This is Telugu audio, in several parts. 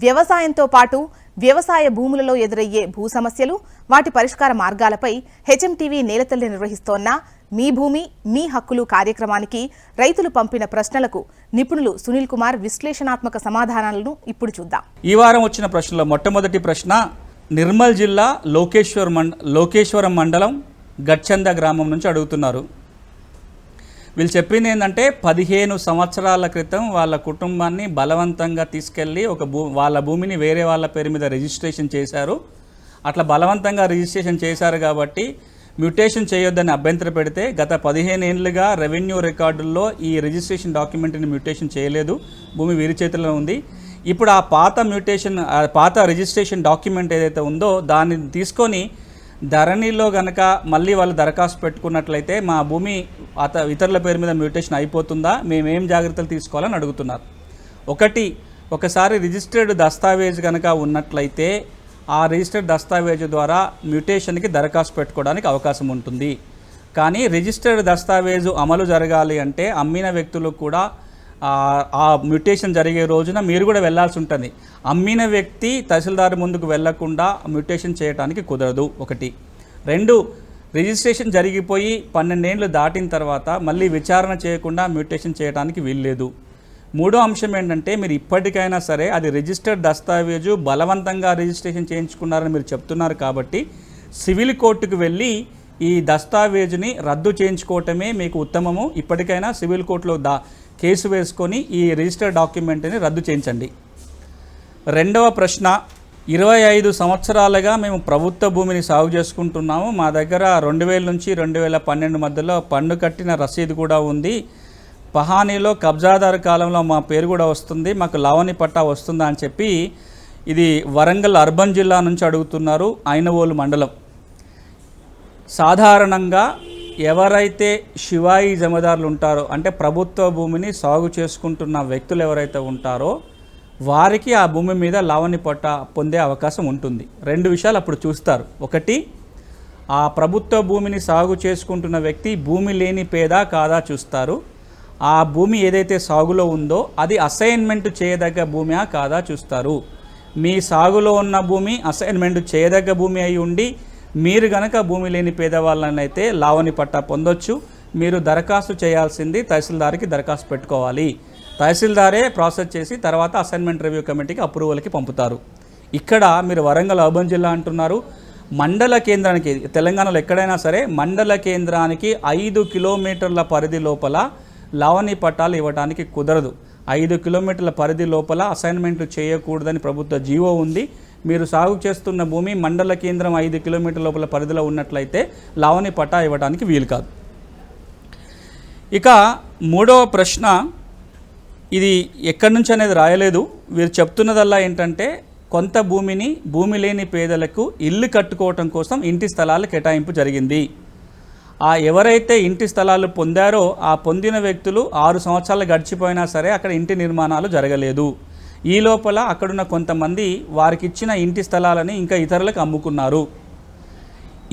వ్యవసాయంతో పాటు వ్యవసాయ భూములలో ఎదురయ్యే భూ సమస్యలు, వాటి పరిష్కార మార్గాలపై హెచ్ఎంటీవీ నేలతల్లి నిర్వహిస్తోన్న మీ భూమి మీ హక్కులు కార్యక్రమానికి రైతులు పంపిన ప్రశ్నలకు నిపుణులు సునీల్ కుమార్ విశ్లేషణాత్మక సమాధానాలను ఇప్పుడు చూద్దాం. ఈ వారం వచ్చిన ప్రశ్నలో మొట్టమొదటి ప్రశ్న నిర్మల్ జిల్లా లోకేశ్వరం మండలం గట్చంద గ్రామం నుంచి అడుగుతున్నారు. వీళ్ళు చెప్పింది ఏంటంటే 15 సంవత్సరాల క్రితం వాళ్ళ కుటుంబాన్ని బలవంతంగా తీసుకెళ్ళి వాళ్ళ భూమిని వేరే వాళ్ళ పేరు మీద రిజిస్ట్రేషన్ చేశారు. అట్లా బలవంతంగా రిజిస్ట్రేషన్ చేశారు కాబట్టి మ్యూటేషన్ చేయొద్దని అభ్యంతరం పెడితే గత 15 ఏళ్ళుగా రెవెన్యూ రికార్డుల్లో ఈ రిజిస్ట్రేషన్ డాక్యుమెంట్ని మ్యూటేషన్ చేయలేదు, భూమి వీరి చేతిలో ఉంది. ఇప్పుడు ఆ పాత రిజిస్ట్రేషన్ డాక్యుమెంట్ ఏదైతే ఉందో దాన్ని తీసుకొని ధరణిలో గనక మళ్ళీ వాళ్ళు దరఖాస్తు పెట్టుకున్నట్లయితే మా భూమి ఇతరుల పేరు మీద మ్యూటేషన్ అయిపోతుందా, మేమేం జాగ్రత్తలు తీసుకోవాలని అడుగుతున్నారు. ఒకసారి రిజిస్టర్డ్ దస్తావేజ్ కనుక ఉన్నట్లయితే ఆ రిజిస్టర్డ్ దస్తావేజ్ ద్వారా మ్యూటేషన్కి దరఖాస్తు పెట్టుకోవడానికి అవకాశం ఉంటుంది. కానీ రిజిస్టర్డ్ దస్తావేజు అమలు జరగాలి అంటే అమ్మిన వ్యక్తులు కూడా ఆ మ్యూటేషన్ జరిగే రోజున మీరు కూడా వెళ్లాల్సి ఉంటుంది. అమ్మిన వ్యక్తి తహసీల్దార్ ముందుకు వెళ్లకుండా మ్యూటేషన్ చేయడానికి కుదరదు. 2, రిజిస్ట్రేషన్ జరిగిపోయి 12 ఏళ్ళు దాటిన తర్వాత మళ్ళీ విచారణ చేయకుండా మ్యూటేషన్ చేయడానికి వీల్లేదు. 3వ అంశం ఏంటంటే మీరు ఇప్పటికైనా సరే అది రిజిస్టర్డ్ దస్తావేజు బలవంతంగా రిజిస్ట్రేషన్ చేయించుకున్నారని మీరు చెప్తున్నారు కాబట్టి సివిల్ కోర్టుకు వెళ్ళి ఈ దస్తావేజుని రద్దు చేయించుకోవటమే మీకు ఉత్తమము. ఇప్పటికైనా సివిల్ కోర్టులో కేసు వేసుకొని ఈ రిజిస్టర్డ్ డాక్యుమెంట్ని రద్దు చేయించండి. 2వ ప్రశ్న 25 సంవత్సరాలుగా మేము ప్రభుత్వ భూమిని సాగు చేసుకుంటున్నాము. మా దగ్గర 2000 నుంచి 2012 మధ్యలో పన్ను కట్టిన రసీదు కూడా ఉంది. పహానీలో కబ్జాదారు కాలంలో మా పేరు కూడా వస్తుంది, మాకు లావణి పట్టా వస్తుందా అని చెప్పి ఇది వరంగల్ అర్బన్ జిల్లా నుంచి అడుగుతున్నారు. ఐనవోలు మండలం. సాధారణంగా ఎవరైతే శివాయి జమదారులు ఉంటారో అంటే ప్రభుత్వ భూమిని సాగు చేసుకుంటున్న వ్యక్తులు ఎవరైతే ఉంటారో వారికి ఆ భూమి మీద లావణి పట్టా పొందే అవకాశం ఉంటుంది. 2 విషయాలు అప్పుడు చూస్తారు. 1, ఆ ప్రభుత్వ భూమిని సాగు చేసుకుంటున్న వ్యక్తి భూమి లేని పేద కాదా చూస్తారు. ఆ భూమి ఏదైతే సాగులో ఉందో అది అసైన్మెంట్ చేయదగ్గ భూమియా కాదా చూస్తారు. మీ సాగులో ఉన్న భూమి అసైన్మెంట్ చేయదగ్గ భూమి అయి ఉండి మీరు గనక భూమి లేని పేదవాళ్ళనైతే లావణి పట్టా పొందొచ్చు. మీరు దరఖాస్తు చేయాల్సింది తహసీల్దార్కి దరఖాస్తు పెట్టుకోవాలి. తహసీల్దారే ప్రాసెస్ చేసి తర్వాత అసైన్మెంట్ రివ్యూ కమిటీకి అప్రూవల్కి పంపుతారు. ఇక్కడ మీరు వరంగల్ అర్బన్ జిల్లా అంటున్నారు. మండల కేంద్రానికి తెలంగాణలో ఎక్కడైనా సరే మండల కేంద్రానికి 5 కిలోమీటర్ల పరిధి లోపల లావణి పట్టాలు ఇవ్వడానికి కుదరదు. 5 కిలోమీటర్ల పరిధి లోపల అసైన్మెంట్లు చేయకూడదని ప్రభుత్వ జీవో ఉంది. మీరు సాగు చేస్తున్న భూమి మండల కేంద్రం 5 కిలోమీటర్ల లోపల పరిధిలో ఉన్నట్లయితే లావణి పట్టా ఇవ్వడానికి వీలు కాదు. ఇక 3వ ప్రశ్న ఇది ఎక్కడి నుంచి అనేది రాయలేదు. వీరు చెప్తున్నదల్లా ఏంటంటే కొంత భూమి లేని పేదలకు ఇల్లు కట్టుకోవటం కోసం ఇంటి స్థలాలు కేటాయింపు జరిగింది. ఎవరైతే ఇంటి స్థలాలు పొందారో ఆ పొందిన వ్యక్తులు 6 సంవత్సరాలు గడిచిపోయినా సరే అక్కడ ఇంటి నిర్మాణాలు జరగలేదు. ఈ లోపల అక్కడున్న కొంతమంది వారికి ఇచ్చిన ఇంటి స్థలాలని ఇంకా ఇతరులకు అమ్ముకున్నారు.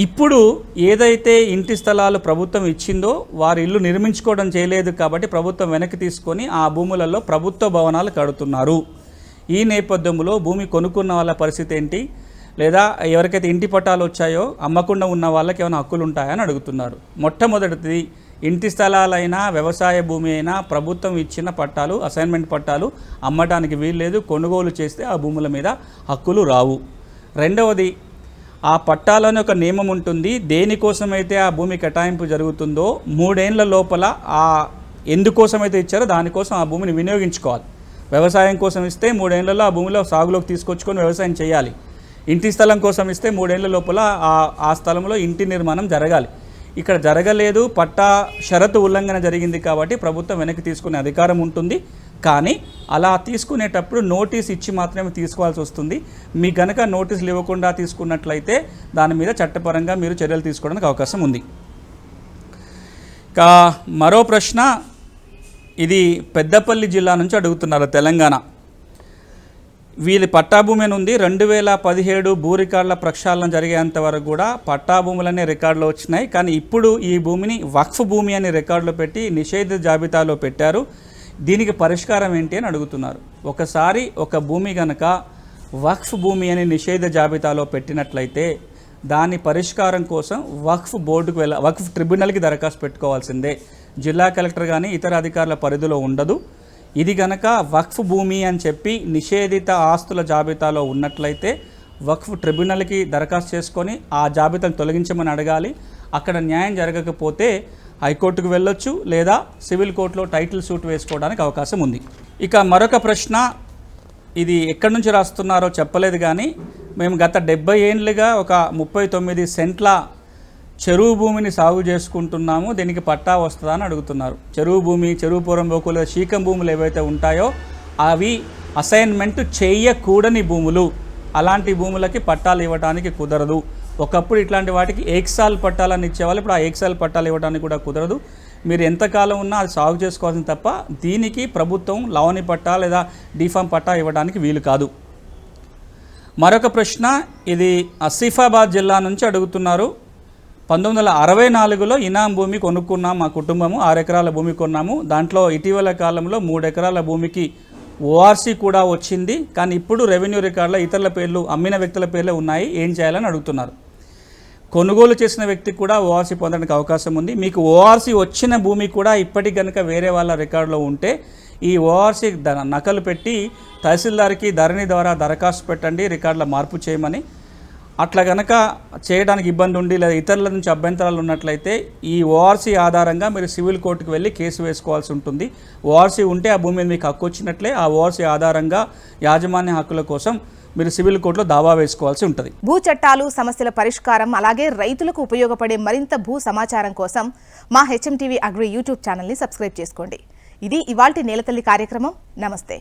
ఇప్పుడు ఏదైతే ఇంటి స్థలాలు ప్రభుత్వం ఇచ్చిందో వారి ఇల్లు నిర్మించుకోవడం చేయలేదు కాబట్టి ప్రభుత్వం వెనక్కి తీసుకొని ఆ భూములలో ప్రభుత్వ భవనాలు కడుతున్నారు. ఈ నేపథ్యంలో భూమి కొనుక్కున్న వాళ్ళ పరిస్థితి ఏంటి, లేదా ఎవరికైతే ఇంటి పట్టాలు వచ్చాయో అమ్మకుండా ఉన్న వాళ్ళకి ఏమైనా హక్కులు ఉంటాయని అడుగుతున్నారు. మొట్టమొదటిది ఇంటి స్థలాలైనా వ్యవసాయ భూమి అయినా ప్రభుత్వం ఇచ్చిన పట్టాలు అసైన్మెంట్ పట్టాలు అమ్మటానికి వీల్లేదు. కొనుగోలు చేస్తే ఆ భూముల మీద హక్కులు రావు. 2వది ఆ పట్టాలోనే ఒక నియమం ఉంటుంది. దేనికోసమైతే ఆ భూమి కేటాయింపు జరుగుతుందో 3 ఏళ్ల లోపల ఎందుకోసమైతే ఇచ్చారో దానికోసం ఆ భూమిని వినియోగించుకోవాలి. వ్యవసాయం కోసం ఇస్తే 3 ఏళ్లలో ఆ భూమిలో సాగులోకి తీసుకొచ్చుకొని వ్యవసాయం చేయాలి. ఇంటి స్థలం కోసం ఇస్తే 3 ఏళ్ల లోపల ఆ స్థలంలో ఇంటి నిర్మాణం జరగాలి. ఇక్కడ జరగలేదు, పట్టా షరతు ఉల్లంఘన జరిగింది కాబట్టి ప్రభుత్వం వెనక్కి తీసుకునే అధికారం ఉంటుంది. కానీ అలా తీసుకునేటప్పుడు నోటీస్ ఇచ్చి మాత్రమే తీసుకోవాల్సి వస్తుంది. మీ గనక నోటీసులు ఇవ్వకుండా తీసుకున్నట్లయితే దాని మీద చట్టపరంగా మీరు చర్యలు తీసుకోవడానికి అవకాశం ఉంది. మరో ప్రశ్న ఇది పెద్దపల్లి జిల్లా నుంచి అడుగుతున్నారు. తెలంగాణ. వీళ్ళ పట్టాభూమి ఉంది. 2017 భూ రికార్డుల ప్రక్షాళన జరిగేంత వరకు కూడా పట్టాభూములనే రికార్డులో వచ్చినాయి. కానీ ఇప్పుడు ఈ భూమిని వక్ఫ్ భూమి అనే రికార్డులో పెట్టి నిషేధ జాబితాలో పెట్టారు. దీనికి పరిష్కారం ఏంటి అని అడుగుతున్నారు. ఒకసారి ఒక భూమి కనుక వక్ఫ్ భూమి అని నిషేధ జాబితాలో పెట్టినట్లయితే దాని పరిష్కారం కోసం వక్ఫ్ బోర్డుకు వక్ఫ్ ట్రిబ్యునల్కి దరఖాస్తు పెట్టుకోవాల్సిందే. జిల్లా కలెక్టర్ కానీ ఇతర అధికారుల పరిధిలో ఉండదు. ఇది గనక వక్ఫ్ భూమి అని చెప్పి నిషేధిత ఆస్తుల జాబితాలో ఉన్నట్లయితే వక్ఫ్ ట్రిబ్యునల్కి దరఖాస్తు చేసుకొని ఆ జాబితాను తొలగించమని అడగాలి. అక్కడ న్యాయం జరగకపోతే హైకోర్టుకు వెళ్ళొచ్చు, లేదా సివిల్ కోర్టులో టైటిల్ సూట్ వేసుకోవడానికి అవకాశం ఉంది. ఇక మరొక ప్రశ్న, ఇది ఎక్కడి నుంచి రాస్తున్నారో చెప్పలేదు కానీ మేము గత 70 ఏళ్ళుగా ఒక 39 సెంట్ల చెరువు భూమిని సాగు చేసుకుంటున్నాము, దీనికి పట్టా వస్తుందా అని అడుగుతున్నారు. చెరువు భూమి, చెరువు పొరంబోకు లేదా శీకం భూములు ఏవైతే ఉంటాయో అవి అసైన్మెంట్ చేయకూడని భూములు. అలాంటి భూములకి పట్టాలు ఇవ్వడానికి కుదరదు. ఒకప్పుడు ఇట్లాంటి వాటికి ఏక్సాల్ పట్టాలని ఇచ్చేవాళ్ళు, ఇప్పుడు ఆ ఏక్సాల్ పట్టాలు ఇవ్వడానికి కూడా కుదరదు. మీరు ఎంతకాలం ఉన్నా అది సాగు చేసుకోవాల్సింది తప్ప దీనికి ప్రభుత్వం లవణి పట్టా లేదా డిఫామ్ పట్టా ఇవ్వడానికి వీలు కాదు. మరొక ప్రశ్న, ఇది ఆసిఫాబాద్ జిల్లా నుంచి అడుగుతున్నారు. 1964లో ఇనాం భూమి కొనుక్కున్నాం, మా కుటుంబము 6 ఎకరాల భూమి కొన్నాము. దాంట్లో ఇటీవల కాలంలో 3 ఎకరాల భూమికి ఓఆర్సీ కూడా వచ్చింది, కానీ ఇప్పుడు రెవెన్యూ రికార్డులో ఇతరుల పేర్లు, అమ్మిన వ్యక్తుల పేర్లే ఉన్నాయి, ఏం చేయాలని అడుగుతున్నారు. కొనుగోలు చేసిన వ్యక్తికి కూడా ఓఆర్సీ పొందడానికి అవకాశం ఉంది. మీకు ఓఆర్సీ వచ్చిన భూమి కూడా ఇప్పటికి కనుక వేరే వాళ్ళ రికార్డులో ఉంటే ఈ ఓఆర్సీ నకలు పెట్టి తహసీల్దార్కి ధరణి ద్వారా దరఖాస్తు పెట్టండి, రికార్డుల మార్పు చేయమని. అట్లా కనుక చేయడానికి ఇబ్బంది ఉండి లేదా ఇతరుల నుంచి అభ్యంతరాలు ఉన్నట్లయితే ఈ ఓఆర్సీ ఆధారంగా మీరు సివిల్ కోర్టుకు వెళ్ళి కేసు వేసుకోవాల్సి ఉంటుంది. ఓఆర్సీ ఉంటే ఆ భూమి మీద మీకు హక్కు వచ్చినట్లే. ఆ ఓఆర్సీ ఆధారంగా యాజమాన్య హక్కుల కోసం మీరు సివిల్ కోర్టులో దావా వేసుకోవాల్సి ఉంటుంది. భూ చట్టాలు, సమస్యల పరిష్కారం, అలాగే రైతులకు ఉపయోగపడే మరింత భూ సమాచారం కోసం మా హెచ్ఎం టీవీ అగ్రి యూట్యూబ్ ఛానల్ని సబ్స్క్రైబ్ చేసుకోండి. ఇది ఇవాల్టి నేలతల్లి కార్యక్రమం. నమస్తే.